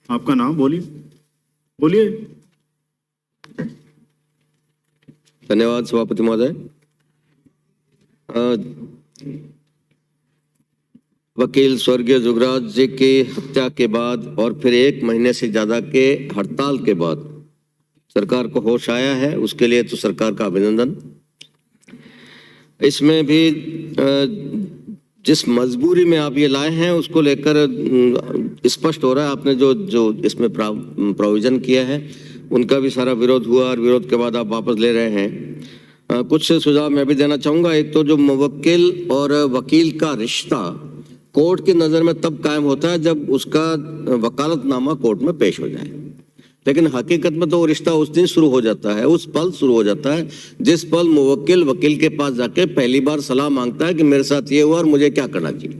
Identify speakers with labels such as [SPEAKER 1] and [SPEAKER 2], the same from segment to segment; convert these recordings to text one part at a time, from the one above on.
[SPEAKER 1] आपका नाम बोलिए, बोलिए।
[SPEAKER 2] धन्यवाद सभापति महोदय। वकील स्वर्गीय जुगराज जी की हत्या के बाद और फिर 1 महीने से ज्यादा के हड़ताल के बाद सरकार को होश आया है, उसके लिए तो सरकार का अभिनंदन। इसमें भी जिस मजबूरी में आप ये लाए हैं उसको लेकर स्पष्ट हो रहा है, आपने जो इसमें प्रोविजन किया है उनका भी सारा विरोध हुआ और विरोध के बाद आप वापस ले रहे हैं। कुछ सुझाव मैं भी देना चाहूँगा। एक तो जो मुवक्किल और वकील का रिश्ता कोर्ट की नज़र में तब कायम होता है जब उसका वकालतनामा कोर्ट में पेश हो जाए, लेकिन हकीकत में तो वो रिश्ता उस दिन शुरू हो जाता है, उस पल शुरू हो जाता है जिस पल मुवक्किल वकील के पास जाके पहली बार सलाह मांगता है कि मेरे साथ ये हुआ और मुझे क्या करना चाहिए।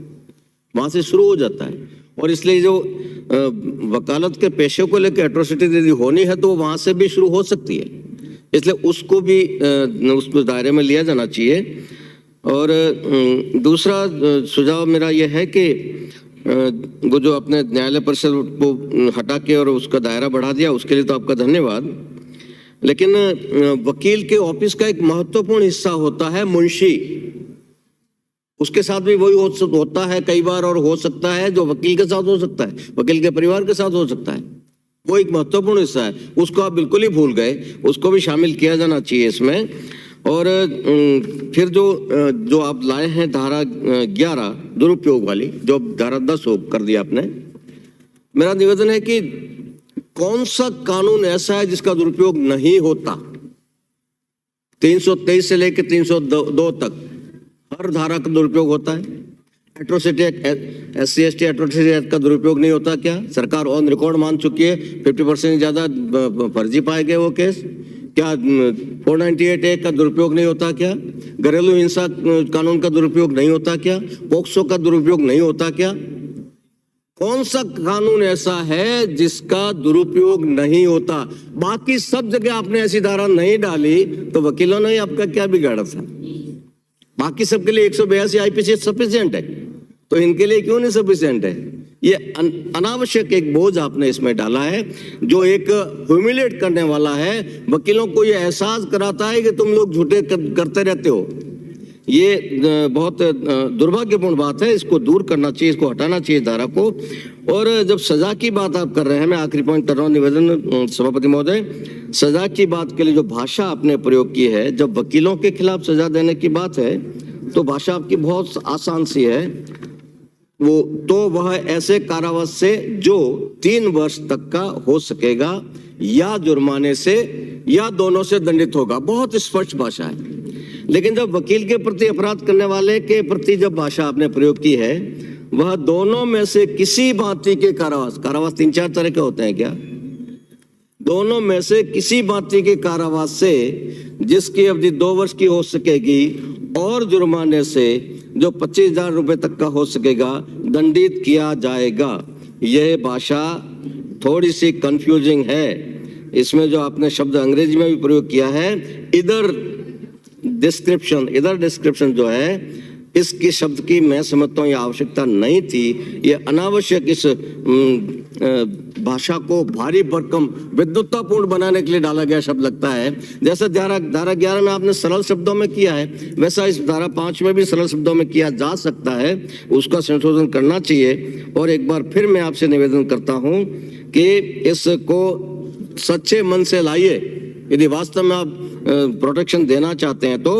[SPEAKER 2] वहाँ से शुरू हो जाता है। और इसलिए जो वकालत के पेशे को लेकर एट्रोसिटी यदि होनी है तो वहाँ से भी शुरू हो सकती है, इसलिए उसको भी उस दायरे में लिया जाना चाहिए। और दूसरा सुझाव मेरा यह है कि वो जो अपने न्यायालय परिषद को हटा के और उसका दायरा बढ़ा दिया, उसके लिए तो आपका धन्यवाद। लेकिन वकील के ऑफिस का एक महत्वपूर्ण हिस्सा होता है मुंशी, उसके साथ भी वही होता है कई बार, और हो सकता है जो वकील के साथ हो सकता है, वकील के परिवार के साथ हो सकता है, वो एक महत्वपूर्ण हिस्सा है। उसको आप बिल्कुल ही भूल गए, उसको भी शामिल किया जाना चाहिए इसमें। और फिर जो आप लाए हैं धारा 11 दुरुपयोग वाली, जो धारा 10 कर दिया आपने, मेरा निवेदन है कि कौन सा कानून ऐसा है जिसका दुरुपयोग नहीं होता। 323 से लेकर 302 तक हर धारा का दुरुपयोग होता है। Atrocity act, SC/ST atrocity act का दुरुपयोग नहीं होता क्या? सरकार ऑन रिकॉर्ड मान चुकी है 50% से ज्यादा फर्जी पाए गए वो केस। क्या 498 एक्ट का दुरुपयोग नहीं होता क्या? घरेलू हिंसा कानून का दुरुपयोग नहीं होता क्या? पोक्सो का दुरुपयोग नहीं होता क्या? कौन सा कानून ऐसा है जिसका दुरुपयोग नहीं होता? बाकी सब जगह आपने ऐसी धारा नहीं डाली तो वकीलों ने आपका क्या बिगाड़ा था? बाकी सबके लिए 182 IPC सफिशिएंट है, तो इनके लिए क्यों नहीं सफिशिएंट है? ये अनावश्यक एक बोझ आपने इसमें डाला है जो एक ह्यूमिलेट करने वाला है। वकीलों को ये एहसास कराता है कि तुम लोग झूठे करते रहते हो। ये बहुत दुर्भाग्यपूर्ण बात है, इसको दूर करना चाहिए, इसको हटाना चाहिए धारा को। और जब सजा की बात आप कर रहे हैं, मैं आखिरी पॉइंट कर रहा हूँ निवेदन सभापति महोदय, सजा की बात के लिए जो भाषा आपने प्रयोग की है, जब वकीलों के खिलाफ सजा देने की बात है तो भाषा आपकी बहुत आसान सी है। वह ऐसे कारावास से जो 3 वर्ष तक का हो सकेगा या जुर्माने से या दोनों से दंडित होगा। बहुत स्पष्ट भाषा है। लेकिन जब वकील के प्रति, अपराध करने वाले के प्रति जब भाषा आपने प्रयोग की है, वह दोनों में से किसी भांति के कारावास 3-4 तरह के होते हैं क्या? दोनों में से किसी भांति के कारावास से जिसकी अवधि 2 वर्ष की हो सकेगी और जुर्माने से जो 25,000 रुपए तक का हो सकेगा दंडित किया जाएगा। यह भाषा थोड़ी सी कंफ्यूजिंग है। इसमें जो आपने शब्द अंग्रेजी में भी प्रयोग किया है, इधर डिस्क्रिप्शन जो है, इसकी शब्द की मैं समझता हूँ ये आवश्यकता नहीं थी। ये अनावश्यक इस भाषा को भारी भरकम विद्युतापूर्ण बनाने के लिए डाला गया शब्द लगता है। जैसे धारा 11 में आपने सरल शब्दों में किया है, वैसा इस धारा 5 में भी सरल शब्दों में किया जा सकता है, उसका संशोधन करना चाहिए। और एक बार फिर मैं आपसे निवेदन करता हूँ कि इसको सच्चे मन से लाइए। यदि वास्तव में आप प्रोटेक्शन देना चाहते हैं तो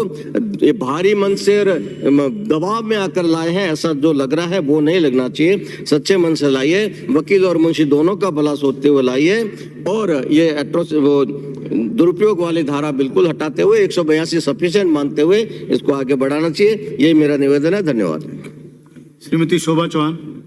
[SPEAKER 2] ये भारी मन से दबाव में आकर लाए हैं, ऐसा जो लग रहा है वो नहीं लगना चाहिए। सच्चे मन से लाइए, वकील और मुंशी दोनों का भला सोचते हुए लाइए, और ये वो दुरुपयोग वाली धारा बिल्कुल हटाते हुए 182 सफिशिएंट मानते हुए इसको आगे बढ़ाना चाहिए। यही मेरा निवेदन है। धन्यवाद।
[SPEAKER 1] श्रीमती शोभा चौहान।